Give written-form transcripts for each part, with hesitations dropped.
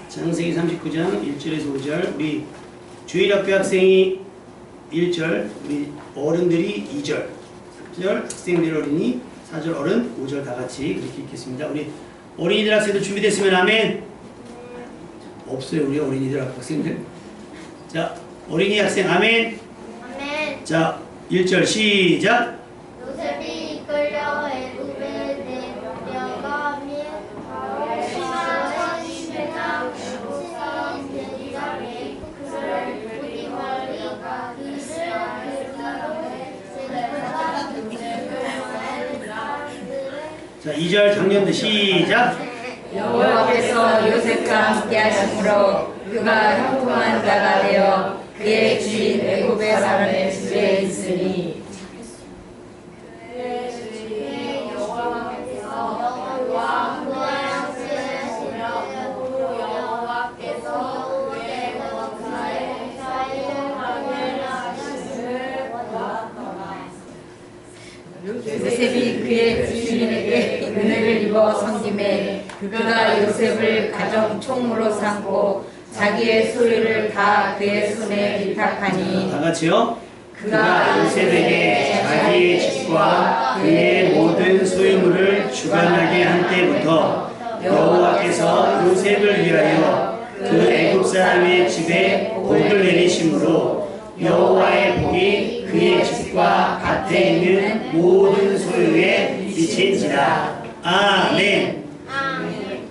창세기 39장 1절에서 5절, 우리 주일학교 학생이 1절, 우리 어른들이 2절, 3절 학생들 어린이, 4절 어른, 5절 다 같이 그렇게 읽겠습니다. 우리 어린이들 학생들 준비됐으면 아멘. 없어요 우리 어린이들 학생들. 자, 어린이 학생 아멘. 아멘. 자, 1절 시작. 요셉이 이끌려 애굽에 내려가며 바로의 신랑 목사인 데리라에 그를 부디 멀리 자, 2절 작년도 시작. 여호와께서 요셉과 함께 하심으로 그가 형통한 자가 되어 그의 주인 애굽의 사람의 집에 있으니 요셉이 그의 주인에게 은혜를 입어 섬김에 그가 요셉을 가정 총무로 삼고 자기의 소유를 다 그의 손에 위탁하니 다 같이요. 그가 요셉에게 자기의 집과 그의 모든 소유물을 주관하게 한 때부터 여호와께서 요셉을 위하여 그 애굽 사람의 집에 복을 내리심으로 여호와의 복이 그의 집과 밭에 있는 모든 소유에 미친지라. 아멘.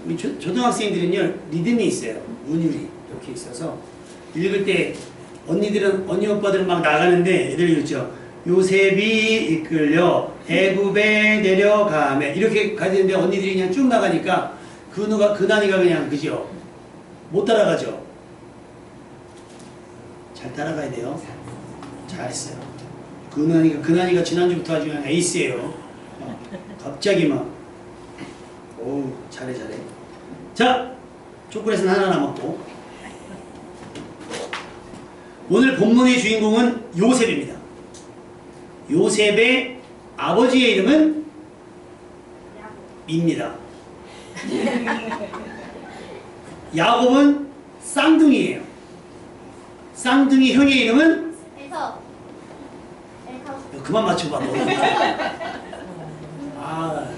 우리 초등학생들은요 리듬이 있어요. 운율이 이렇게 있어서 읽을 때 언니 오빠들은 막 나가는데 애들 읽죠. 요셉이 이끌려 애굽에 내려가매 이렇게 가야 되는데 언니들이 그냥 쭉 나가니까 그나니가 그냥 그죠? 못 따라가죠. 잘 따라가야 돼요. 잘했어요. 그나니가 지난주부터 아주 그냥 에이스예요. 갑자기 막 오 잘해. 자, 초콜릿은 하나 남았고 오늘 본문의 주인공은 요셉입니다. 요셉의 아버지의 이름은 입니다. 야곱은 쌍둥이에요. 쌍둥이 형의 이름은 그만 맞춰봐. 아,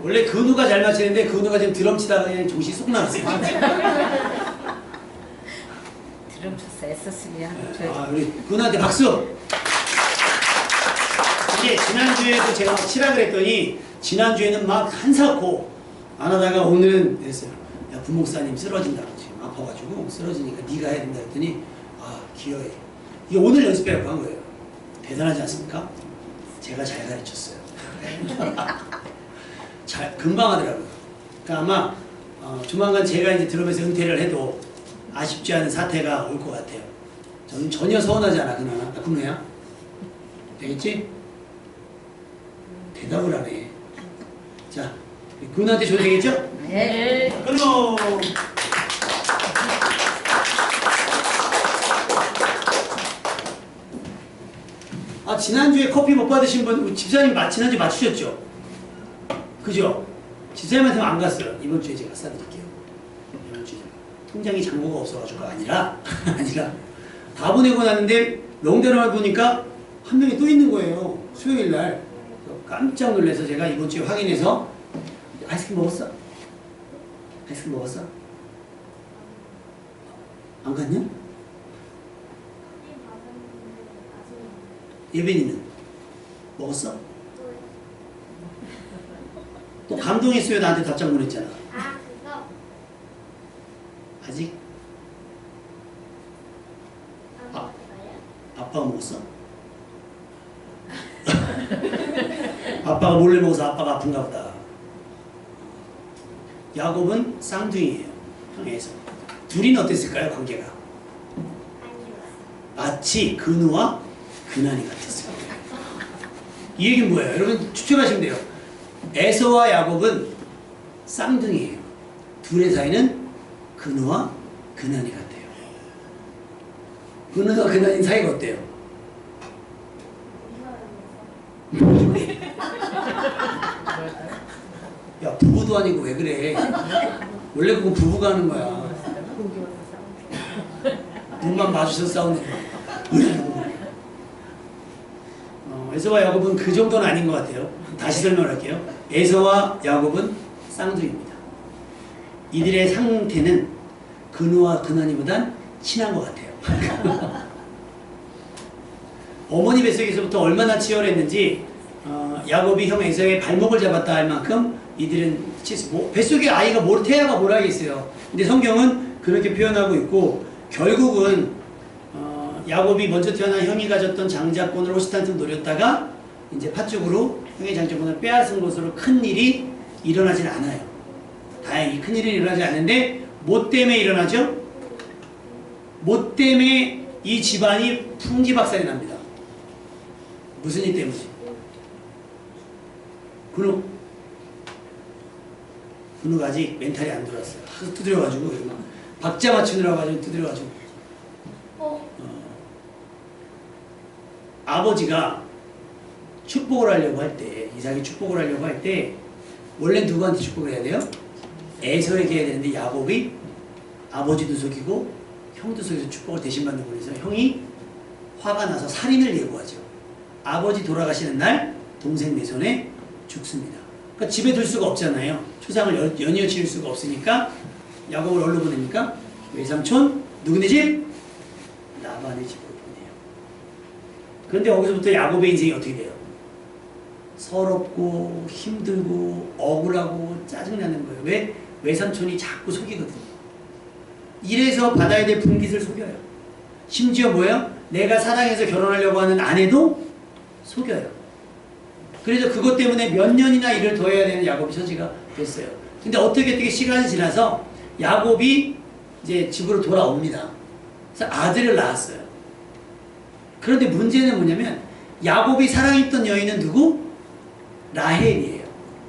원래 근우가 잘 맞히는데 근우가 지금 드럼 치다가 그냥 정신이 쏙 나왔어요. 드럼 쳤어 애썼으면 아, 우리 근우한테 박수. 이게 지난주에도 제가 막 치라 그랬더니 지난주에는 막 한사코 안 하다가 오늘은 됐어요. 야, 부목사님 쓰러진다고 지금 아파가지고 쓰러지니까 네가 해야 된다 했더니 아 기어해. 이게 오늘 연습해갖고 한 거예요. 대단하지 않습니까? 제가 잘 가르쳤어요. 금방 하더라고요. 그러니까 아마 조만간 제가 이제 드럼에서 은퇴를 해도 아쉽지 않은 사태가 올 것 같아요. 저는 전혀 서운하지 않아. 그나야 되겠지? 대답을 안 해. 자, 그분한테 줘도 되겠죠? 네. 끊어. 아, 지난주에 커피 못 받으신 분, 집사님 지난주에 맞추셨죠? 그죠? 집사님한테는 안 갔어요. 이번 주에 제가 싸드릴게요. 이번 주에 통장에 잔고가 없어가지고 아니라 다 보내고 났는데 명단을 보니까 한 명이 또 있는 거예요. 수요일 날. 깜짝 놀라서 제가 이번 주에 확인해서 아이스크림 먹었어? 아이스크림 먹었어? 안 갔냐? 예빈이는 먹었어? 또 감동했어요. 나한테 답장 보냈잖아. 아, 그거? 아직? 안 아. 먹어요? 아빠가 먹었어? 아빠가 몰래 먹어서 아빠가 아픈가 보다. 야곱은 쌍둥이에요. 형에서. 둘이는 어땠을까요? 관계가? 마치 근우와 근한이 같았어요. 이 얘기는 뭐예요? 여러분 추측하시면 돼요. 에서와 야곱은 쌍둥이에요. 둘의 사이는 근우와 근한이 같아요. 근우와 근한이 사이가 어때요? 야, 부부도 아니고 왜 그래? 원래 그건 부부가 하는 거야. 눈만 마주쳐서 싸우는 거예요. 에서와 야곱은 그 정도는 아닌 것 같아요. 다시 설명할게요. 에서와 야곱은 쌍둥이입니다. 이들의 상태는 근우와 근한이보단 친한 것 같아요. 어머니 뱃속에서부터 얼마나 치열했는지 야곱이 형 에서의 발목을 잡았다 할 만큼 이들은 뱃속에 아이가 태아가 뭘 하겠어요. 근데 성경은 그렇게 표현하고 있고 결국은 야곱이 먼저 태어난 형이 가졌던 장자권을 호시탐탐 노렸다가 이제 팥죽으로 형의 장자권을 빼앗은 것으로 큰 일이 일어나진 않아요. 다행히 큰 일은 일어나지 않는데 뭐 때문에 일어나죠? 뭐 때문에 이 집안이 풍지박산이 납니다. 무슨 일 때문에? 근우가 아직 멘탈이 안 들어왔어요. 두드려가지고 박자 맞추느라고 가지고 두드려가지고 아버지가 축복을 하려고 할 때, 이삭이 축복을 하려고 할 때 원래 누구한테 축복을 해야 돼요? 에서에게 해야 되는데 야곱이 아버지도 속이고 형도 속여서 축복을 대신 받는 거라서 형이 화가 나서 살인을 예고하죠. 아버지 돌아가시는 날 동생 내 손에 죽습니다. 그러니까 집에 둘 수가 없잖아요. 초상을 연이어 지을 수가 없으니까 야곱을 어디로 보냅니까? 외삼촌 누구네 집? 라반의 집으로 보내요. 그런데 거기서부터 야곱의 인생이 어떻게 돼요? 서럽고 힘들고 억울하고 짜증나는 거예요. 왜? 외삼촌이 자꾸 속이거든요. 이래서 받아야 될 분깃을 속여요. 심지어 뭐예요? 내가 사랑해서 결혼하려고 하는 아내도 속여요. 그래서 그것 때문에 몇 년이나 일을 더 해야 되는 야곱이 처지가 됐어요. 근데 어떻게 시간이 지나서 야곱이 이제 집으로 돌아옵니다. 그래서 아들을 낳았어요. 그런데 문제는 뭐냐면 야곱이 사랑했던 여인은 누구? 라헬이에요.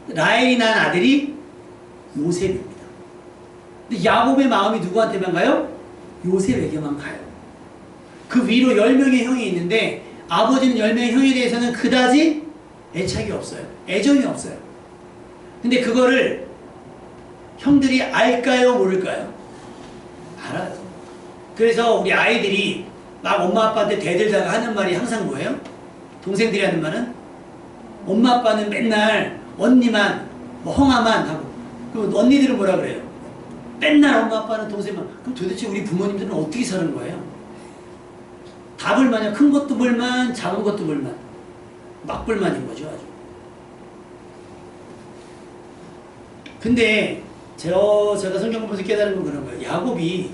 라헬이 낳은 아들이 요셉입니다. 근데 야곱의 마음이 누구한테만 가요? 요셉에게만 가요. 그 위로 10명의 형이 있는데 아버지는 10명의 형에 대해서는 그다지 애착이 없어요. 애정이 없어요. 근데 그거를 형들이 알까요? 모를까요? 알아요. 그래서 우리 아이들이 막 엄마 아빠한테 대들다가 하는 말이 항상 뭐예요? 동생들이 하는 말은 엄마 아빠는 맨날 언니만 뭐 형아만 하고 그럼 언니들은 뭐라 그래요? 맨날 엄마 아빠는 동생만. 그럼 도대체 우리 부모님들은 어떻게 사는 거예요? 다 불만이야. 큰 것도 불만, 작은 것도 불만. 막 불만인 거죠, 아주. 근데 제가 성경 보면서 깨달은 건 그런 거예요. 야곱이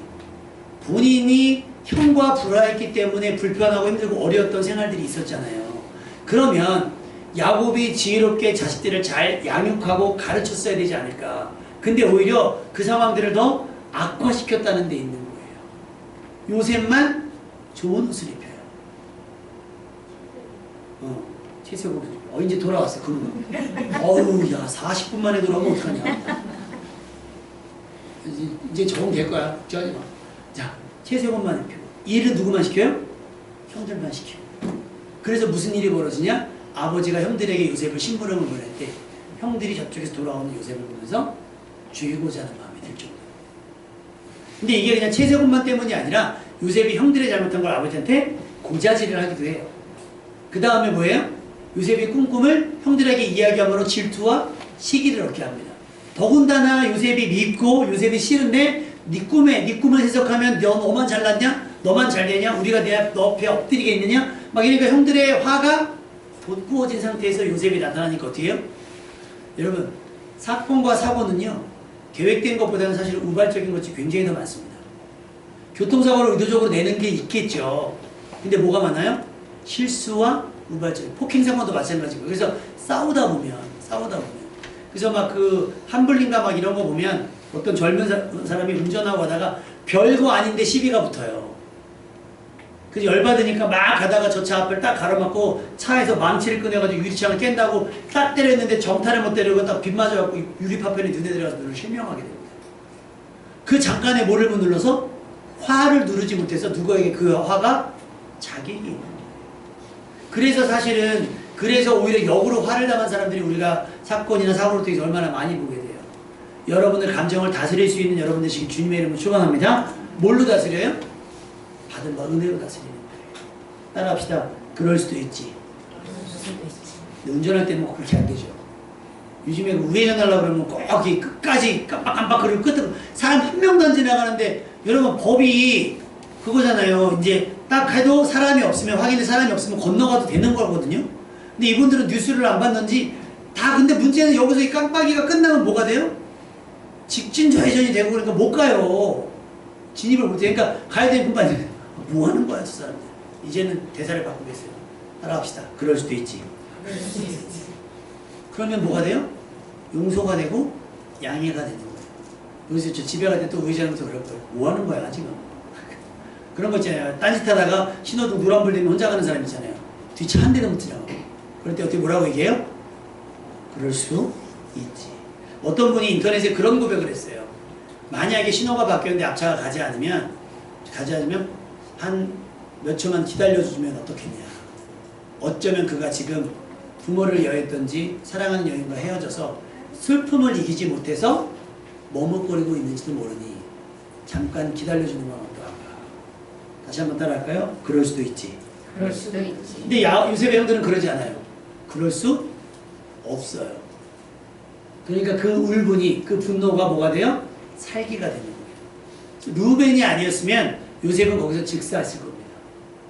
본인이 형과 불화했기 때문에 불편하고 힘들고 어려웠던 생활들이 있었잖아요. 그러면 야곱이 지혜롭게 자식들을 잘 양육하고 가르쳤어야 되지 않을까. 근데 오히려 그 상황들을 더 악화시켰다는 데 있는 거예요. 요셉만 좋은 옷을 입혀요. 채색으로. 이제 돌아왔어. 어우, 야, 40분 만에 돌아오면 어떡하냐. 이제 적응될 거야. 걱정하지 마. 자, 채색옷만 입히고. 일은 누구만 시켜요? 형들만 시켜요. 그래서 무슨 일이 벌어지냐? 아버지가 형들에게 요셉을 심부름을 보낼 때 형들이 저쪽에서 돌아오는 요셉을 보면서 죽이고자 하는 마음이 들 정도예요. 근데 이게 그냥 채색옷만 때문이 아니라 요셉이 형들의 잘못한 걸 아버지한테 고자질을 하기도 해요. 그 다음에 뭐예요? 요셉이 꿈을 형들에게 이야기함으로 질투와 시기를 얻게 합니다. 더군다나 요셉이 믿고 요셉이 싫은데 네 꿈을 해석하면 너만 잘났냐? 너만 잘되냐? 우리가 너 앞에 엎드리겠느냐? 막 이러니까 형들의 화가 돋구어진 상태에서 요셉이 나타나니까 어떻게 해요? 여러분, 사건과 사고는요 계획된 것보다는 사실 우발적인 것이 굉장히 더 많습니다. 교통사고를 의도적으로 내는 게 있겠죠. 근데 뭐가 많아요? 실수와 우발적인, 폭행사고도 마찬가지고. 그래서 싸우다 보면 그래서 막 한블린가 막 이런 거 보면 어떤 젊은 사람이 운전하고 가다가 별거 아닌데 시비가 붙어요. 그래서 열받으니까 막 가다가 저 차 앞을 딱 가로막고 차에서 망치를 꺼내가지고 유리창을 깬다고 딱 때렸는데 정타를 못 때리고 딱 빗 맞아갖고 유리 파편이 눈에 들어가서 눈을 실명하게 됩니다. 그 잠깐에 뭐를 못 눌러서 화를 누르지 못해서 누구에게 그 화가 자기에게 있는 거예요. 그래서 사실은 오히려 역으로 화를 당한 사람들이 우리가 사건이나 사고를 통해서 얼마나 많이 보게 돼요. 여러분의 감정을 다스릴 수 있는 여러분 되시기 주님의 이름으로 축원합니다. 뭘로 다스려요? 받은 바 은혜로 다스리는 거예요. 따라합시다. 그럴 수도 있지. 근데 운전할 때는 뭐 그렇게 안 되죠. 요즘에 우회전 하려고 그러면 꼭 이렇게 끝까지 깜빡깜빡 그리고 끝에 사람 한 명도 안 지나가는데 여러분 법이 그거잖아요. 이제 딱 해도 사람이 없으면 확인에 사람이 없으면 건너가도 되는 거거든요. 근데 이분들은 뉴스를 안 봤는지 다 근데 문제는 여기서 이 깜빡이가 끝나면 뭐가 돼요? 직진 좌회전이 되고 그러니까 못 가요. 진입을 못해. 그러니까 가야 되는 분만 뭐 하는 거야 저 사람들. 이제는 대사를 바꾸겠어요. 따라합시다. 그럴 수도 있지. 그러면 뭐가 돼요? 용서가 되고 양해가 되는 거예요. 여기서 저 집에 갈 때 또 우회전하면서 그럴 거예요. 뭐 하는 거야 지금. 그런 거 있잖아요. 딴짓하다가 신호등 노란불 되면 혼자 가는 사람 있잖아요. 뒤 차 한 대도 못 지나가고. 그럴 때 어떻게 뭐라고 얘기해요? 그럴 수 있지. 어떤 분이 인터넷에 그런 고백을 했어요. 만약에 신호가 바뀌었는데 앞차가 가지 않으면 한 몇 초만 기다려주면 어떻겠냐. 어쩌면 그가 지금 부모를 여했던지 사랑하는 여인과 헤어져서 슬픔을 이기지 못해서 머뭇거리고 있는지도 모르니 잠깐 기다려주는 건 어떨까. 다시 한번 따라할까요? 그럴 수도 있지. 그럴 수도 있지. 근데 요셉의 형들은 그러지 않아요. 그럴 수 없어요. 그러니까 그 울분이, 그 분노가 뭐가 돼요? 살기가 되는 거예요. 루벤이 아니었으면 요셉은 거기서 즉사했을 겁니다.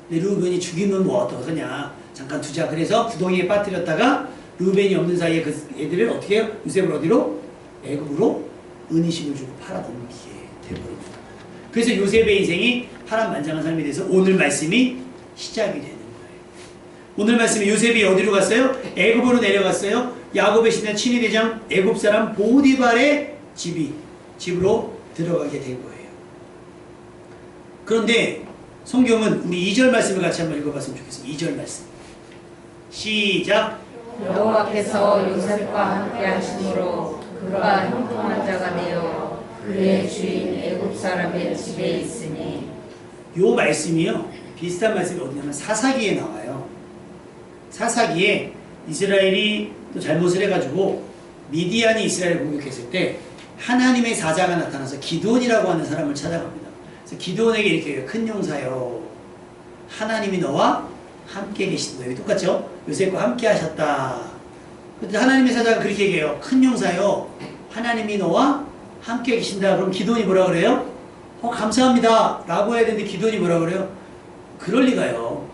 근데 루벤이 죽이면 뭐 어떡하냐. 잠깐 두자. 그래서 구덩이에 빠뜨렸다가 루벤이 없는 사이에 그 애들을 어떻게 해요? 요셉을 어디로? 애굽으로 은이식을 주고 팔아넘기게 되어버립니다. 그래서 요셉의 인생이 파란만장한 삶이 돼서 오늘 말씀이 시작이 되는 거예요. 오늘 말씀에 요셉이 어디로 갔어요? 애굽으로 내려갔어요. 야곱의 신의 친위대장 애굽 사람 보디발의 집으로 들어가게 된 거예요. 그런데 성경은 우리 2절 말씀을 같이 한번 읽어봤으면 좋겠어요. 2절 말씀 시작. 여호와께서 요셉과 함께 하심으로 그가 형통한 자가 되어 그의 주인 애굽 사람의 집에 있으니. 요 말씀이요 비슷한 말씀이 어디냐면 사사기에 나와요. 사사기에 이스라엘이 또 잘못을 해가지고 미디안이 이스라엘을 공격했을 때 하나님의 사자가 나타나서 기드온이라고 하는 사람을 찾아갑니다. 그래서 기드온에게 이렇게 해요. 큰 용사여, 하나님이 너와 함께 계신다. 여기 똑같죠? 요셉과 함께 하셨다. 근데 하나님의 사자가 그렇게 얘기해요. 큰 용사여, 하나님이 너와 함께 계신다. 그럼 기드온이 뭐라 그래요? 감사합니다 라고 해야 되는데 기드온이 뭐라 그래요? 그럴 리가요.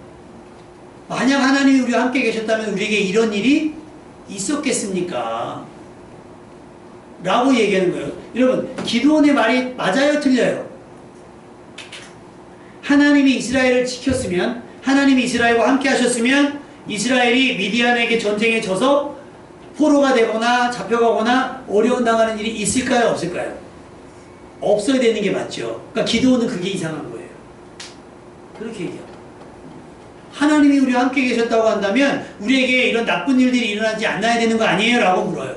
만약 하나님이 우리와 함께 계셨다면 우리에게 이런 일이 있었겠습니까? 라고 얘기하는 거예요. 여러분, 기드온의 말이 맞아요? 틀려요? 하나님이 이스라엘을 지켰으면, 하나님이 이스라엘과 함께 하셨으면 이스라엘이 미디안에게 전쟁에 져서 포로가 되거나 잡혀가거나 어려운 당하는 일이 있을까요? 없을까요? 없어야 되는 게 맞죠. 그러니까 기드온은 그게 이상한 거예요. 그렇게 얘기합니다. 하나님이 우리와 함께 계셨다고 한다면 우리에게 이런 나쁜 일들이 일어나지 않아야 되는 거 아니에요? 라고 물어요.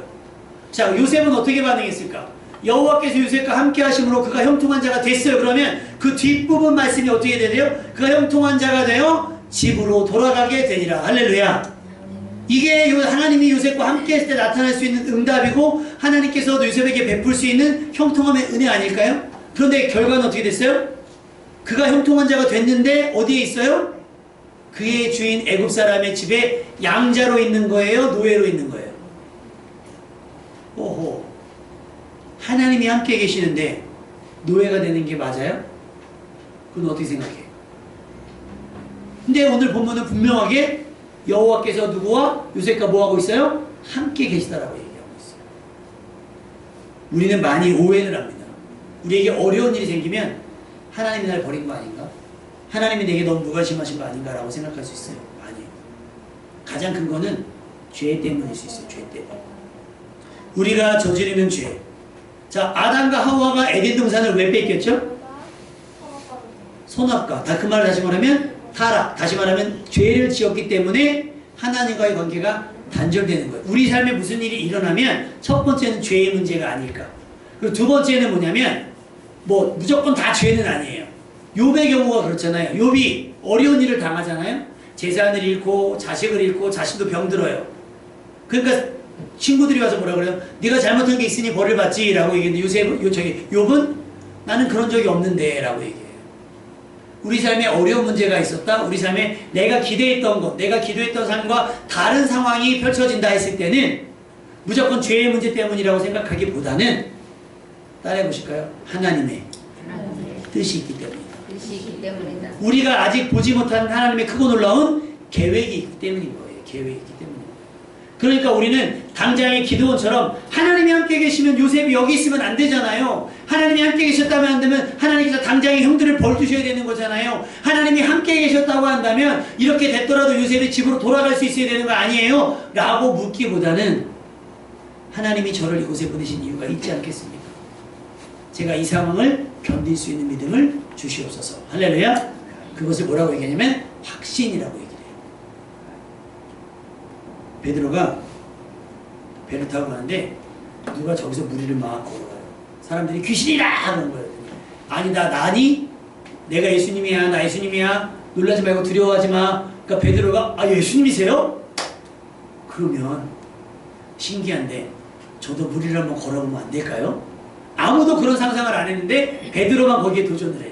자, 요셉은 어떻게 반응했을까? 여호와께서 요셉과 함께 하심으로 그가 형통한 자가 됐어요. 그러면 그 뒷부분 말씀이 어떻게 되세요? 그가 형통한 자가 되어 집으로 돌아가게 되니라. 할렐루야. 이게 하나님이 요셉과 함께 했을 때 나타날 수 있는 응답이고 하나님께서도 요셉에게 베풀 수 있는 형통함의 은혜 아닐까요? 그런데 결과는 어떻게 됐어요? 그가 형통한 자가 됐는데 어디에 있어요? 그의 주인 애굽 사람의 집에 양자로 있는 거예요? 노예로 있는 거예요? 오호. 하나님이 함께 계시는데 노예가 되는 게 맞아요? 그건 어떻게 생각해요? 근데 오늘 본문은 분명하게 여호와께서 누구와 요셉과 뭐하고 있어요? 함께 계시다라고 얘기하고 있어요. 우리는 많이 오해를 합니다. 우리에게 어려운 일이 생기면 하나님이 날 버린 거 아닌가? 하나님이 내게 너무 무관심하신 거 아닌가? 라고 생각할 수 있어요. 아니에요. 가장 큰 거는 죄 때문일 수 있어요. 죄 때문에. 우리가 저지르는 죄. 자, 아담과 하와가 에덴 동산을 왜 뺏겼죠? 선악과. 그 말을 다시 말하면 타락. 다시 말하면 죄를 지었기 때문에 하나님과의 관계가 단절되는 거예요. 우리 삶에 무슨 일이 일어나면 첫 번째는 죄의 문제가 아닐까. 그리고 두 번째는 뭐냐면 뭐 무조건 다 죄는 아니에요. 욥의 경우가 그렇잖아요. 욥이 어려운 일을 당하잖아요. 재산을 잃고 자식을 잃고 자신도 병들어요. 그러니까 친구들이 와서 뭐라 그래요? 네가 잘못한 게 있으니 벌을 받지 라고 얘기했는데 욥은 나는 그런 적이 없는데 라고 얘기해요. 우리 삶에 어려운 문제가 있었다. 우리 삶에 내가 기대했던 것, 내가 기도했던 삶과 다른 상황이 펼쳐진다 했을 때는 무조건 죄의 문제 때문이라고 생각하기보다는 따라해 보실까요? 하나님의 뜻이 있기 때문이다. 뜻이 있기 때문이다. 우리가 아직 보지 못한 하나님의 크고 놀라운 계획이 있기 때문인 거예요. 계획이 있기 때문입니다. 그러니까 우리는 당장의 기드온처럼 하나님이 함께 계시면 요셉이 여기 있으면 안 되잖아요. 하나님이 함께 계셨다면 안 되면 하나님께서 당장의 형들을 벌주셔야 되는 거잖아요. 하나님이 함께 계셨다고 한다면 이렇게 됐더라도 요셉이 집으로 돌아갈 수 있어야 되는 거 아니에요? 라고 묻기보다는 하나님이 저를 이곳에 보내신 이유가 있지 않겠습니까? 제가 이 상황을 견딜 수 있는 믿음을 주시옵소서. 할렐루야. 그것을 뭐라고 얘기하냐면 확신이라고 얘기해요. 베드로가 배를 타고 가는데 누가 저기서 무리를 막 걸어가요. 사람들이 귀신이라 그런 거예요. 아니다, 나니? 내가 예수님이야, 나 예수님이야. 놀라지 말고 두려워하지 마. 그러니까 베드로가 아, 예수님이세요? 그러면 신기한데 저도 무리를 한번 걸어보면 안 될까요? 아무도 그런 상상을 안 했는데 베드로만 거기에 도전을 해요.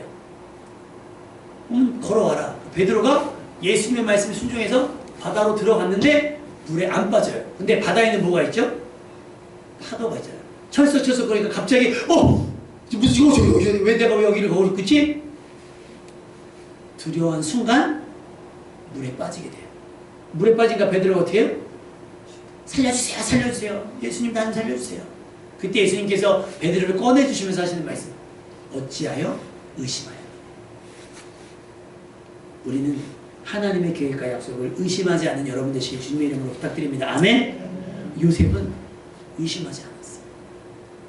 걸어와라. 베드로가 예수님의 말씀에 순종해서 바다로 들어갔는데 물에 안 빠져요. 근데 바다에는 뭐가 있죠? 파도가 있잖아요. 철썩철썩 거리니까 갑자기 무슨 왜 내가 여기를 거울 있지? 두려워한 순간 물에 빠지게 돼요. 물에 빠지니까 베드로가 어떻게 해요? 살려주세요, 살려주세요. 예수님 나는 살려주세요. 그때 예수님께서 베드로를 꺼내주시면서 하시는 말씀, 어찌하여 의심하여. 우리는 하나님의 계획과 약속을 의심하지 않는 여러분 되시길 주님의 이름으로 부탁드립니다. 아멘. 요셉은 의심하지 않았어요.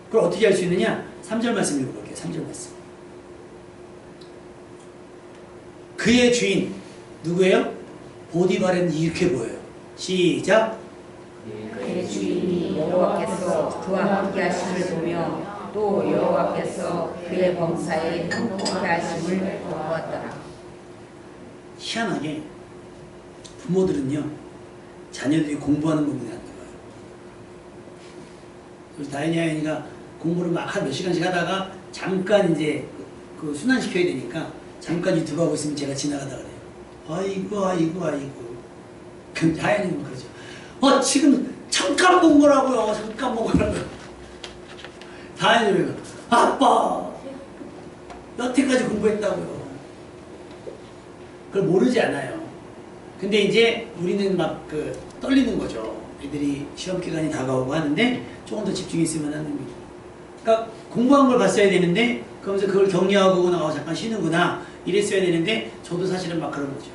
그걸 어떻게 할 수 있느냐? 3절 말씀 읽어볼게요. 3절 말씀. 그의 주인 누구예요? 보디발은 이렇게 보여요. 시작. 그의 주인이 여호와께서 그와 함께 하심을 보며 또 여호와께서 그의 범사에 형통하게 하심을 보았더라. 희한하게 부모들은요 자녀들이 공부하는 거 보면 안 좋아요. 그래서 다인이가 공부를 막 몇 시간씩 하다가 잠깐 이제 그 순환시켜야 되니까 잠깐 유튜브 하고 있으면 제가 지나가다 그래요. 아이고. 그럼 다인이는 그러죠. 지금 잠깐 본 거라고요. 잠깐 본 거라고요. 다인이가 아빠 여태까지 공부했다고요. 그걸 모르지 않아요. 근데 이제 우리는 막 떨리는 거죠. 애들이 시험 기간이 다가오고 하는데 조금 더 집중했으면 하는 거죠. 그러니까 공부한 걸 봤어야 되는데 그러면서 그걸 격려하고 나가고 잠깐 쉬는구나 이랬어야 되는데 저도 사실은 막 그런 거죠.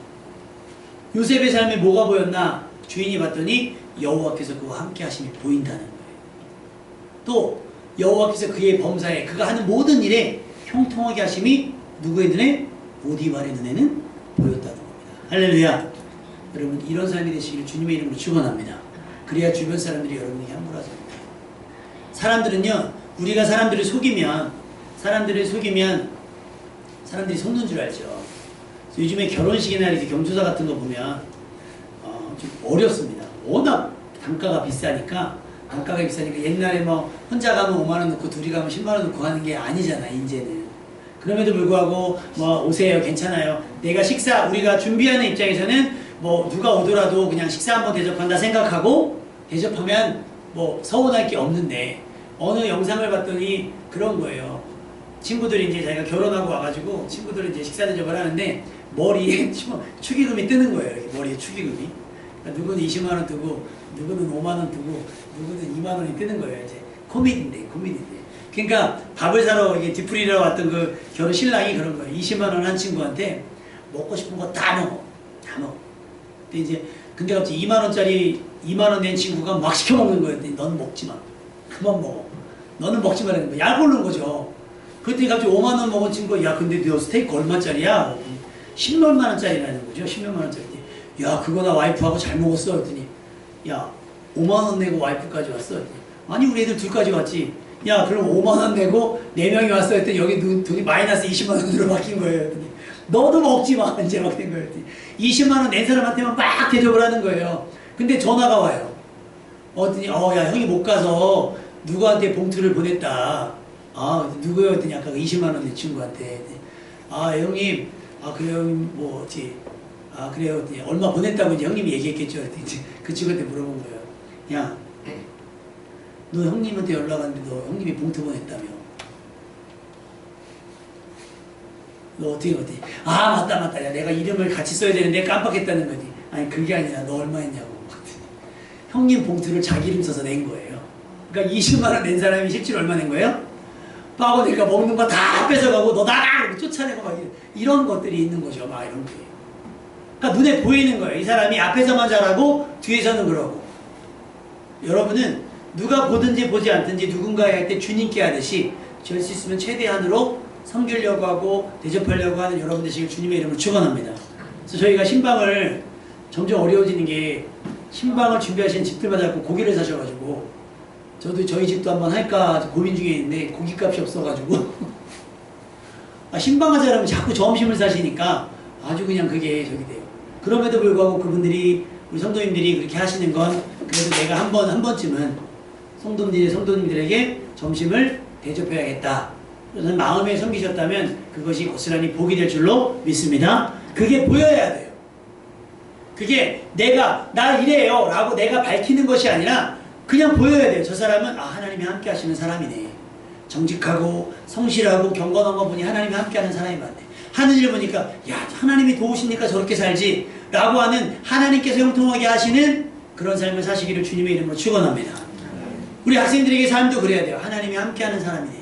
요셉의 삶에 뭐가 보였나? 주인이 봤더니 여호와께서 그와 함께 하심이 보인다는 거예요. 또 여호와께서 그의 범사에 그가 하는 모든 일에 형통하게 하심이 누구의 눈에? 보디발의 눈에는 보였다는 겁니다. 할렐루야. 여러분 이런 삶이 되시기를 주님의 이름으로 축원합니다. 그래야 주변 사람들이 여러분에게 함부로하지 않아요. 사람들은요 우리가 사람들을 속이면 사람들이 속는 줄 알죠. 요즘에 결혼식이나 이렇게 경조사 같은 거 보면 좀 어렵습니다. 워낙 단가가 비싸니까 옛날에 뭐 혼자 가면 5만원 넣고 둘이 가면 10만원 넣고 하는 게 아니잖아 이제는. 그럼에도 불구하고 뭐 오세요 괜찮아요. 우리가 준비하는 입장에서는 뭐 누가 오더라도 그냥 식사 한번 대접한다 생각하고 대접하면 뭐 서운할 게 없는데 어느 영상을 봤더니 그런 거예요. 친구들이 이제 자기가 결혼하고 와가지고 친구들이 이제 식사 대접을 하는데 머리에 축의금이 뜨는 거예요. 이렇게 머리에 축의금이. 그러니까 누구는 20만원 뜨고 누구는 5만원 뜨고 누구는 2만원이 뜨는 거예요. 이제 코미디인데. 그러니까 밥을 사러 이게 뒤풀이러 왔던 그 결혼 신랑이 그런 거예요. 20만원 한 친구한테 먹고 싶은 거 다 먹어. 근데 갑자기 2만원 낸 친구가 막 시켜 먹는 거예요. 너는 먹지 마. 그만 먹어. 너는 먹지 말라는 거야. 약 오르는 거죠. 그랬더니 갑자기 5만원 먹은 친구가 야 근데 너 스테이크 얼마짜리야? 10만원짜리라는 거죠. 10만원짜리. 야 그거 나 와이프하고 잘 먹었어. 그랬더니 야 5만원 내고 와이프까지 왔어. 아니 우리 애들 둘까지 왔지. 야 그럼 5만원 내고 4명이 왔어. 했더니 여기 돈이 마이너스 20만원으로 바뀐 거예요. 그랬더니 너도 먹지 마. 이제 막 된 거예요. 20만원 낸 사람한테만 막 대접을 하는 거예요. 근데 전화가 와요. 어더니 야 형이 못 가서 누구한테 봉투를 보냈다. 누구였더니 아까 20만 원 내 친구한테. 형님 그래요 형님 뭐 어찌 그래요 얼마 보냈다고 이제 형님이 얘기했겠죠. 이제 그 친구한테 물어본 거예요. 야 너 형님한테 연락 왔는데 너 형님이 봉투 보냈다며. 너 어떻게 맞다 야 내가 이름을 같이 써야 되는데 깜빡했다는 거지. 아니 그게 아니라 너 얼마 했냐고. 형님 봉투를 자기 이름 써서 낸 거예요. 그러니까 20만 원 낸 사람이 실제로 얼마 낸 거예요? 빠고니까 먹는 거 다 뺏어가고 너 나가! 이렇게 쫓아내고 막 이런 것들이 있는 거죠. 막 이런 게. 그러니까 눈에 보이는 거예요. 이 사람이 앞에서만 잘하고 뒤에서는 그러고. 여러분은 누가 보든지 보지 않든지 누군가에 할 때 주님께 하듯이 될 수 있으면 최대한으로 섬기려고 하고 대접하려고 하는 여러분 되시길 주님의 이름으로 축원합니다. 그래서 저희가 신방을 점점 어려워지는 게 신방을 준비하시는 집들마다 고기를 사셔가지고 저도 저희 집도 한번 할까 고민 중에 있는데 고깃값이 없어가지고 신방하자라면 자꾸 점심을 사시니까 아주 그냥 그게 저기 돼요. 그럼에도 불구하고 그분들이 우리 성도님들이 그렇게 하시는 건 그래도 내가 한 번쯤은 성도님들에게 점심을 대접해야겠다. 그래서 마음에 섬기셨다면 그것이 고스란히 복이 될 줄로 믿습니다. 그게 보여야 돼요. 그게 나 이래요 라고 내가 밝히는 것이 아니라 그냥 보여야 돼요. 저 사람은 하나님이 함께 하시는 사람이네. 정직하고 성실하고 경건한 거 보니 하나님이 함께 하는 사람이 맞네. 하는 일 보니까 야 하나님이 도우시니까 저렇게 살지 라고 하는 하나님께서 형통하게 하시는 그런 삶을 사시기를 주님의 이름으로 축원합니다. 우리 학생들에게 삶도 그래야 돼요. 하나님이 함께 하는 사람이네.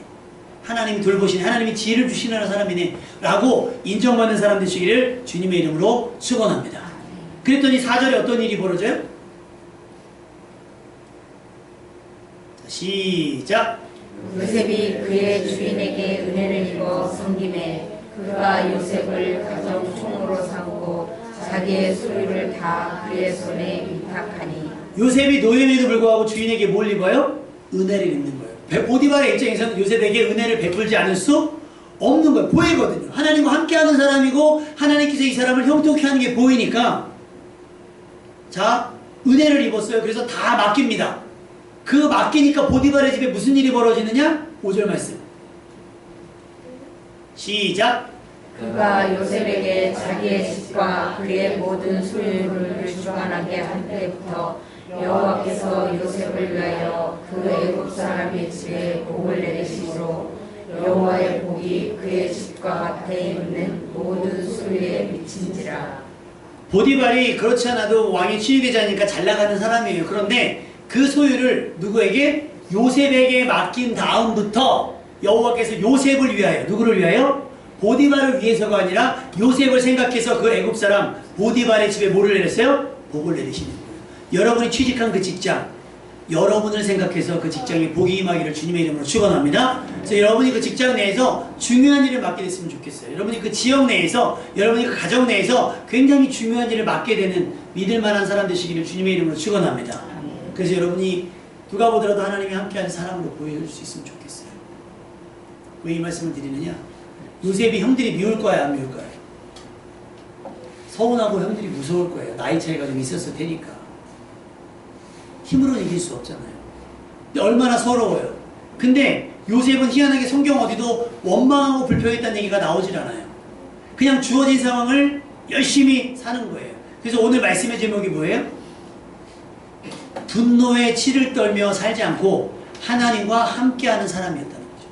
하나님이 돌보시네. 하나님이 지혜를 주시는 사람이네 라고 인정받는 사람 되시기를 주님의 이름으로 축원합니다. 그랬더니 4절에 어떤 일이 벌어져요? 시작. 요셉이 그의 주인에게 은혜를 입어 섬김에 그가 요셉을 가정 총으로 삼고 자기의 소유를 다 그의 손에 위탁하니. 요셉이 노예임에도 불구하고 주인에게 뭘 입어요? 은혜를 입는 거예요. 보디발의 입장에서는 요셉에게 은혜를 베풀지 않을 수 없는 거예요. 보이거든요. 하나님과 함께하는 사람이고 하나님께서 이 사람을 형통케 하는 게 보이니까 자 은혜를 입었어요. 그래서 다 맡깁니다. 그 맡기니까 보디발의 집에 무슨 일이 벌어지느냐? 5절 말씀 시작. 그가 요셉에게 자기의 집과 그의 모든 소유를 주관하게 한 때부터 여호와께서 요셉을 위하여 그 애굽 사람의 집에 복을 내리심으로 여호와의 복이 그의 집과 밭에 있는 모든 소유에 미친지라. 보디발이 그렇지 않아도 왕의 취위계자니까 잘 나가는 사람이에요. 그런데 그 소유를 누구에게? 요셉에게 맡긴 다음부터 여호와께서 요셉을 위하여 누구를 위하여? 보디발을 위해서가 아니라 요셉을 생각해서 그 애굽 사람 보디발의 집에 뭐를 내렸어요? 복을 내리시는 거예요. 여러분이 취직한 그 직장 여러분을 생각해서 그 직장에 복이 임하기를 주님의 이름으로 축원합니다. 그래서 여러분이 그 직장 내에서 중요한 일을 맡게 됐으면 좋겠어요. 여러분이 그 지역 내에서 여러분이 그 가정 내에서 굉장히 중요한 일을 맡게 되는 믿을 만한 사람 되시기를 주님의 이름으로 축원합니다. 그래서 여러분이 누가 보더라도 하나님이 함께하는 사람으로 보여줄 수 있으면 좋겠어요. 왜 이 말씀을 드리느냐? 요셉이 형들이 미울 거야 안 미울 거야? 서운하고 형들이 무서울 거예요. 나이 차이가 좀 있었을 테니까. 힘으로는 이길 수 없잖아요. 근데 얼마나 서러워요. 근데 요셉은 희한하게 성경 어디도 원망하고 불평했다는 얘기가 나오질 않아요. 그냥 주어진 상황을 열심히 사는 거예요. 그래서 오늘 말씀의 제목이 뭐예요? 분노에 치를 떨며 살지 않고 하나님과 함께하는 사람이었다는 거죠.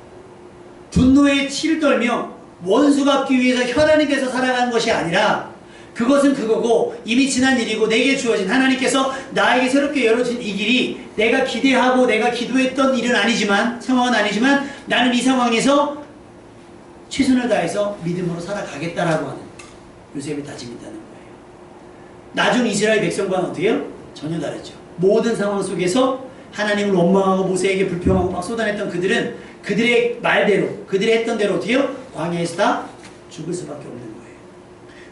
분노에 치를 떨며 원수 갚기 위해서 혈안이 돼서 살아가는 것이 아니라 그것은 그거고 이미 지난 일이고 내게 주어진 하나님께서 나에게 새롭게 열어진 이 길이 내가 기대하고 내가 기도했던 일은 아니지만 상황은 아니지만 나는 이 상황에서 최선을 다해서 믿음으로 살아가겠다라고 하는 요셉의 다짐이 있다는 거예요. 나중 이스라엘 백성과는 어때요? 전혀 다르죠. 모든 상황 속에서 하나님을 원망하고 모세에게 불평하고 막 쏟아냈던 그들은 그들의 말대로 그들이 했던 대로 어때요? 광야에서 다 죽을 수밖에 없는 거예요.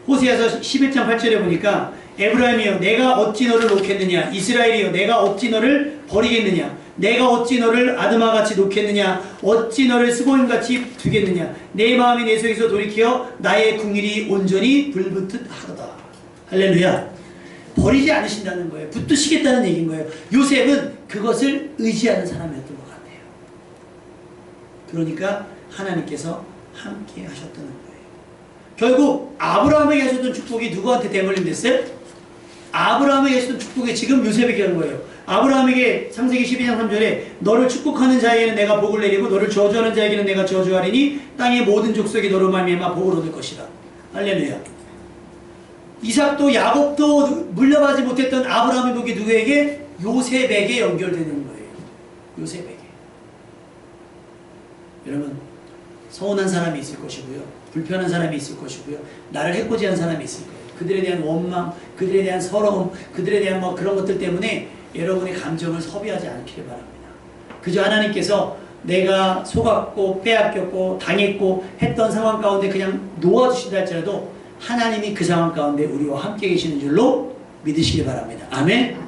호세아서 11장 8절에 보니까 에브라임이여 내가 어찌 너를 놓겠느냐 이스라엘이여 내가 어찌 너를 버리겠느냐 내가 어찌 너를 아드마같이 놓겠느냐 어찌 너를 스보임같이 두겠느냐 내 마음이 내 속에서 돌이켜 나의 궁일이 온전히 불붙듯 하도다. 할렐루야. 버리지 않으신다는 거예요. 붙드시겠다는 얘기인 거예요. 요셉은 그것을 의지하는 사람이었던 것 같아요. 그러니까 하나님께서 함께 하셨다는 거예요. 결국 아브라함에게 하셨던 축복이 누구한테 대물림 됐어요? 아브라함에게 하셨던 축복이 지금 요셉에게 하는 거예요. 아브라함에게 창세기 12장 3절에 너를 축복하는 자에게는 내가 복을 내리고 너를 저주하는 자에게는 내가 저주하리니 땅의 모든 족속이 너로 말미암아 복을 얻을 것이다. 할렐루야. 이삭도 야곱도 물려받지 못했던 아브라함의 복이 누구에게? 요셉에게 연결되는 거예요. 요셉에게. 여러분, 서운한 사람이 있을 것이고요. 불편한 사람이 있을 것이고요. 나를 해코지한 사람이 있을 거예요. 그들에 대한 원망, 그들에 대한 서러움, 그들에 대한 뭐 그런 것들 때문에 여러분의 감정을 섭외하지 않기를 바랍니다. 그저 하나님께서 내가 속았고 빼앗겼고 당했고 했던 상황 가운데 그냥 놓아주신다 할지라도 하나님이 그 상황 가운데 우리와 함께 계시는 줄로 믿으시기 바랍니다. 아멘.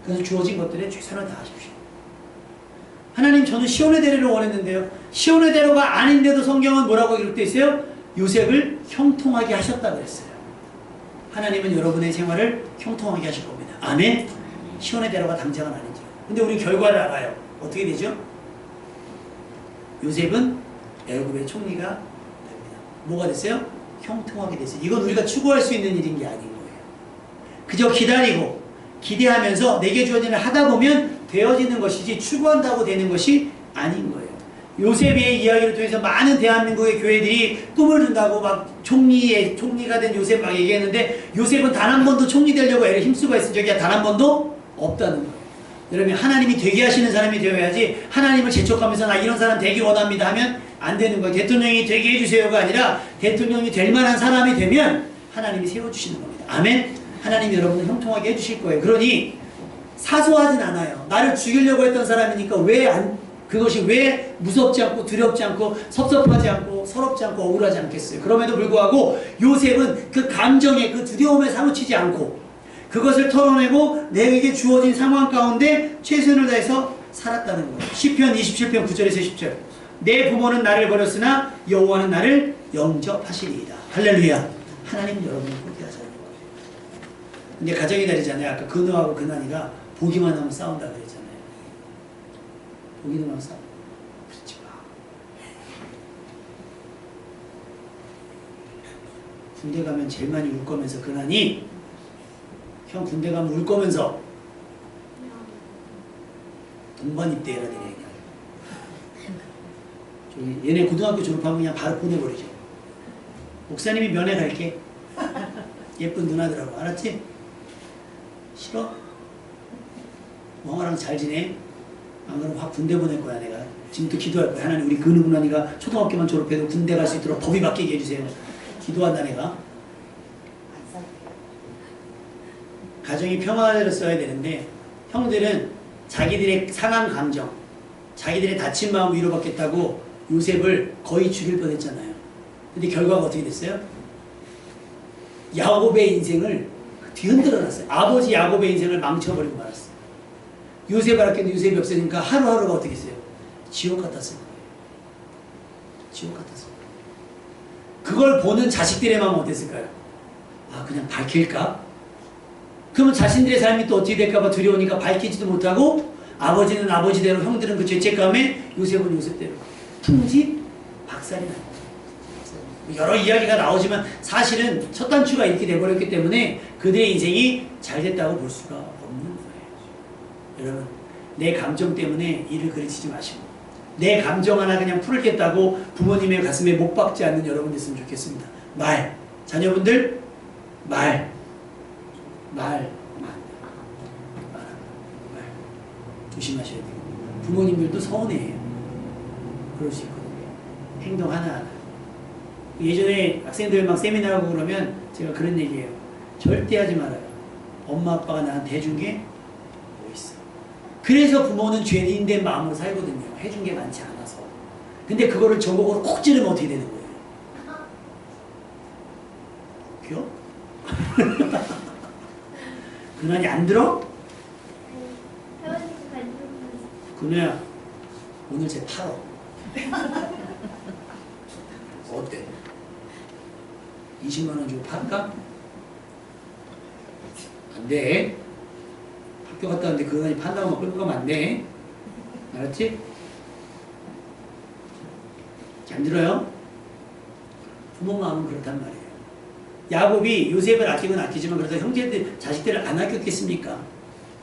그래서 주어진 것들에 최선을 다하십시오. 하나님, 저는 시온의 대로를 원했는데요. 시온의 대로가 아닌데도 성경은 뭐라고 기록되어 있어요? 요셉을 형통하게 하셨다 그랬어요. 하나님은 여러분의 생활을 형통하게 하실 겁니다. 아멘. 시온의 대로가 당장은 아니죠. 근데 우리 결과를 알아요. 어떻게 되죠? 요셉은 애굽의 총리가 됩니다. 뭐가 됐어요? 형통하게 됐어요. 이건 우리가 추구할 수 있는 일인 게 아닌 거예요. 그저 기다리고 기대하면서 내게 주어진 일을 하다 보면 되어지는 것이지 추구한다고 되는 것이 아닌 거예요. 요셉의 이야기를 통해서 많은 대한민국의 교회들이 꿈을 준다고 막 총리가 된 요셉 막 얘기했는데 요셉은 단 한 번도 총리 되려고 애를 힘쓰고 했은 적이 단 한 번도 없다는 거예요. 여러분, 하나님이 되게 하시는 사람이 되어야지 하나님을 재촉하면서 나 이런 사람 되기 원합니다 하면 안 되는 거예요. 대통령이 되게 해주세요가 아니라 대통령이 될 만한 사람이 되면 하나님이 세워주시는 겁니다. 아멘. 하나님이 여러분을 형통하게 해주실 거예요. 그러니 사소하진 않아요. 나를 죽이려고 했던 사람이니까 그것이 왜 무섭지 않고 두렵지 않고 섭섭하지 않고 서럽지 않고 억울하지 않겠어요. 그럼에도 불구하고 요셉은 그 감정에 그 두려움에 사무치지 않고 그것을 털어내고 내게 주어진 상황 가운데 최선을 다해서 살았다는 거예요. 시편 27편 9절에서 10절. 내 부모는 나를 버렸으나 여호와는 나를 영접하시리이다. 할렐루야. 하나님 여러분을 포기하자는 거예요. 근데 가정이 다르잖아요. 아까 근우하고 근한이가 보기만 하면 싸운다 그랬잖아요. 보기만 하면 싸워. 그렇지 마. 군대 가면 제일 많이 울 거면서 근한이 형 군대 가면 울 거면서 동반 입대해라 되네. 얘네 고등학교 졸업하면 그냥 바로 보내버리죠. 목사님이 면회 갈게. 예쁜 누나들하고. 알았지? 싫어? 멍아랑 잘 지내? 안 그러면 확 군대 보낼 거야 내가. 지금부터 기도할 거야. 하나님 우리 근우 누나니가 초등학교만 졸업해도 군대 갈 수 있도록 법이 바뀌게 해주세요. 기도한다 내가. 가정이 평화를 써야 되는데 형들은 자기들의 상한 감정, 자기들의 다친 마음 위로받겠다고 요셉을 거의 죽일 뻔했잖아요. 근데 결과가 어떻게 됐어요? 야곱의 인생을 뒤흔들어 놨어요. 아버지 야곱의 인생을 망쳐버리고 말았어요. 요셉 알았겠는데 요셉이 없으니까 하루하루가 어떻게 했어요? 지옥 같았어요. 지옥 같았어요. 그걸 보는 자식들의 마음은 어땠을까요? 아, 그냥 밝힐까? 그러면 자신들의 삶이 또 어떻게 될까봐 두려우니까 밝히지도 못하고 아버지는 아버지대로 형들은 그 죄책감에 요셉은 요셉대로 풍지 박살이 나요. 여러 이야기가 나오지만 사실은 첫 단추가 이렇게 돼버렸기 때문에 그들의 인생이 잘 됐다고 볼 수가 없는 거예요. 여러분, 내 감정 때문에 일을 그르치지 마시고 내 감정 하나 그냥 풀겠다고 부모님의 가슴에 못 박지 않는 여러분 됐으면 좋겠습니다. 자녀분들 말 조심하셔야 돼요. 부모님들도 서운해해요. 그럴 수 있거든요. 행동 하나하나. 예전에 학생들 막 세미나하고 그러면 제가 그런 얘기해요. 절대 하지 말아요. 엄마 아빠가 나한테 해준 게 뭐 있어. 그래서 부모는 죄인된 마음으로 살거든요. 해준 게 많지 않아서. 근데 그거를 전곡으로 콕 찌르면 어떻게 되는 거예요? 귀여워? 그날이 안 들어? 그녀야 오늘 쟤 팔어. 어때? 20만 원 주고 팔까? 안 돼. 학교 갔다 왔는데 그 은하니 판다고 막 끌고 가면 안 돼. 알았지? 잘 들어요? 부모 마음은 그렇단 말이에요. 야곱이 요셉을 아끼긴 아끼지만 그래서 형제들, 자식들을 안 아꼈겠습니까?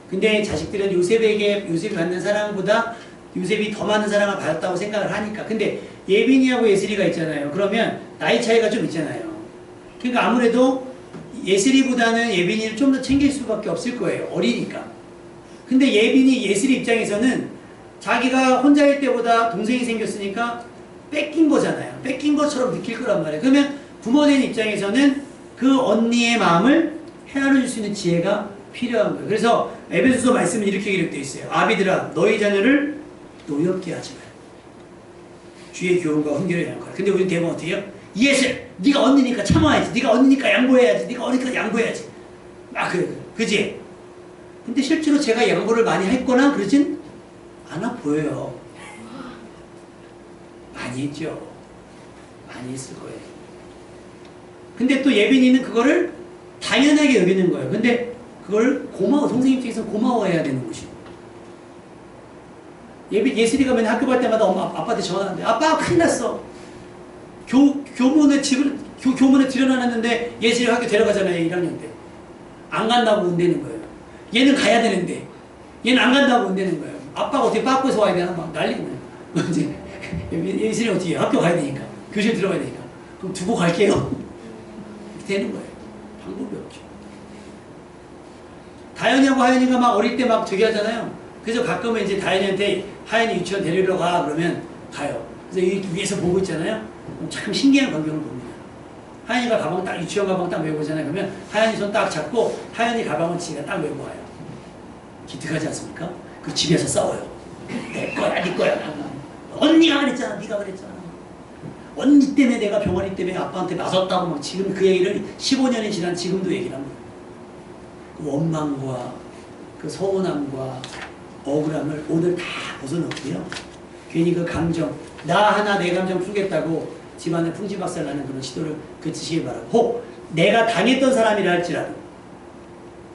근데 자식들은 요셉이 받는 사랑보다 요셉이 더 많은 사랑을 받았다고 생각을 하니까. 근데 예빈이하고 예슬이가 있잖아요. 그러면 나이 차이가 좀 있잖아요. 그러니까 아무래도 예슬이보다는 예빈이를 좀 더 챙길 수밖에 없을 거예요. 어리니까. 근데 예슬이 입장에서는 자기가 혼자일 때보다 동생이 생겼으니까 뺏긴 거잖아요. 뺏긴 것처럼 느낄 거란 말이에요. 그러면 부모된 입장에서는 그 언니의 마음을 헤아려 줄 수 있는 지혜가 필요한 거예요. 그래서 에베소서 말씀은 이렇게 기록되어 있어요. 아비들아 너희 자녀를 노엽게 하지 마라. 주의 교훈과 훈계를 양보하라. 근데 우리는 대부분 어떻게 해요? 예슬 네가 언니니까 참아야지. 네가 언니니까 양보해야지. 네가 언니니까 양보해야지. 아 그래 그지? 근데 실제로 제가 양보를 많이 했거나 그러진 않아 보여요. 많이 했죠. 많이 했을 거예요. 근데 또 예빈이는 그거를 당연하게 여기는 거예요. 근데 그걸 동생 입장에서 고마워해야 되는 것이고. 예슬이가 맨날 학교 갈 때마다 엄마 아빠한테 전화하는데 아빠 큰일 났어. 교문에 들여놨는데 예슬이 학교 데려가잖아요. 1학년 때. 안 간다고 운대는 거예요. 얘는 가야 되는데 얘는 안 간다고 운대는 거예요. 아빠가 어떻게 빠꾸에서 와야 되나 막 난리고 이제 예슬이 어떻게 해요? 학교 가야 되니까 교실 들어가야 되니까 그럼 두고 갈게요. 되는 거예요. 방법이 없죠. 다현이하고 하연이가 막 어릴 때 막 되게 하잖아요. 그래서 가끔은 이제 다현이한테 하연이 유치원 데리러 가 그러면 가요. 그래서 이 위에서 보고 있잖아요. 참 신기한 광경을 봅니다. 하연이가 가방 딱 유치원 가방 딱 메고 오잖아요. 그러면 하연이 손 딱 잡고 하연이 가방을 지가 딱 메고 와요. 기특하지 않습니까? 그 집에서 싸워요. 내 거야, 네 거야. 언니가 그랬잖아, 네가 그랬잖아. 언니 때문에 내가 병원이 때문에 아빠한테 맞았다고 막 지금 그 얘기를 15년이 지난 지금도 얘기를 합니다. 그 원망과 그 서운함과 억울함을 오늘 다 벗어놓고요. 괜히 그 감정, 나 하나 내 감정 풀겠다고 집안에 풍지박살 나는 그런 시도를 그치시기 바라고. 혹 내가 당했던 사람이라 할지라도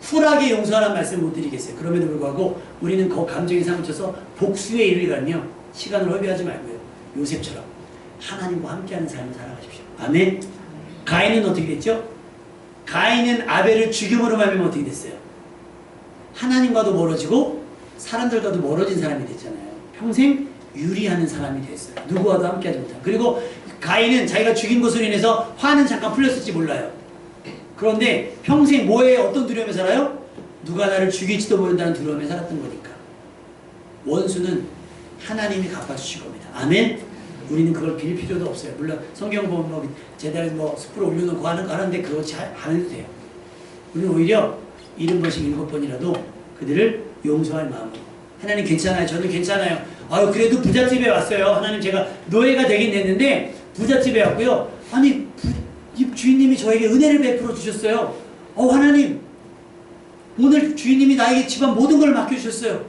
쿨하게 용서하라는 말씀 못 드리겠어요. 그럼에도 불구하고 우리는 그 감정에 사무쳐서 복수의 일을 가며 시간을 허비하지 말고요. 요셉처럼 하나님과 함께하는 삶을 살아가십시오. 아멘. 가인은 어떻게 됐죠? 가인은 아벨을 죽임으로 말미암아 어떻게 됐어요? 하나님과도 멀어지고 사람들과도 멀어진 사람이 됐잖아요. 평생 유리하는 사람이 됐어요. 누구와도 함께하지 못한. 그리고 가인은 자기가 죽인 것으로 인해서 화는 잠깐 풀렸을지 몰라요. 그런데 평생 뭐에 어떤 두려움에 살아요? 누가 나를 죽일지도 모른다는 두려움에 살았던 거니까. 원수는 하나님이 갚아주실 겁니다. 아멘. 우리는 그걸 빌 필요도 없어요. 물론 성경 보면 뭐 제대로 뭐 숯불을 올려놓고 하는데 그거 안 해도 돼요. 우리는 오히려 70번씩 7번이라도 그들을 용서할 마음으로. 하나님 괜찮아요. 저는 괜찮아요. 아유 그래도 부잣집에 왔어요. 하나님 제가 노예가 되긴 됐는데 부잣집에 왔고요. 아니 이 주인님이 저에게 은혜를 베풀어 주셨어요. 하나님 오늘 주인님이 나에게 집안 모든 걸 맡겨주셨어요.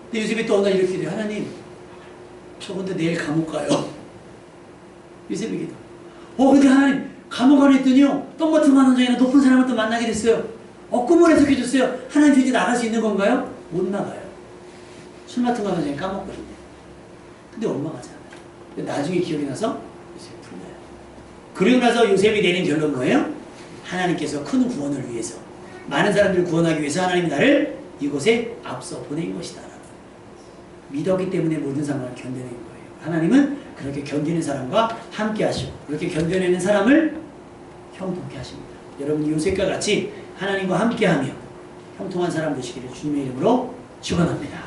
근데 요셉이 또 어느 날 이렇게 돼요. 하나님 저 근데 내일 감옥 가요. 요셉이 기도. 근데 하나님 감옥 가려 했더니요. 똥 같은 만원장이나 높은 사람을 또 만나게 됐어요. 꿈을 해석해줬어요. 하나님 저 이제 나갈 수 있는 건가요? 못 나가요. 술 맡은 만원장이 까먹거든요. 근데 원망하잖아요. 근데 나중에 기억이 나서 요셉이 풀려요. 그리고 나서 요셉이 내린 결론 뭐예요? 하나님께서 큰 구원을 위해서 많은 사람들을 구원하기 위해서 하나님이 나를 이곳에 앞서 보낸 것이다. 믿었기 때문에 모든 상황을 견뎌낸 거예요. 하나님은 그렇게 견디는 사람과 함께 하시고 그렇게 견뎌내는 사람을 형통케 하십니다. 여러분 요셉과 같이 하나님과 함께하며 형통한 사람 되시기를 주님의 이름으로 축원합니다.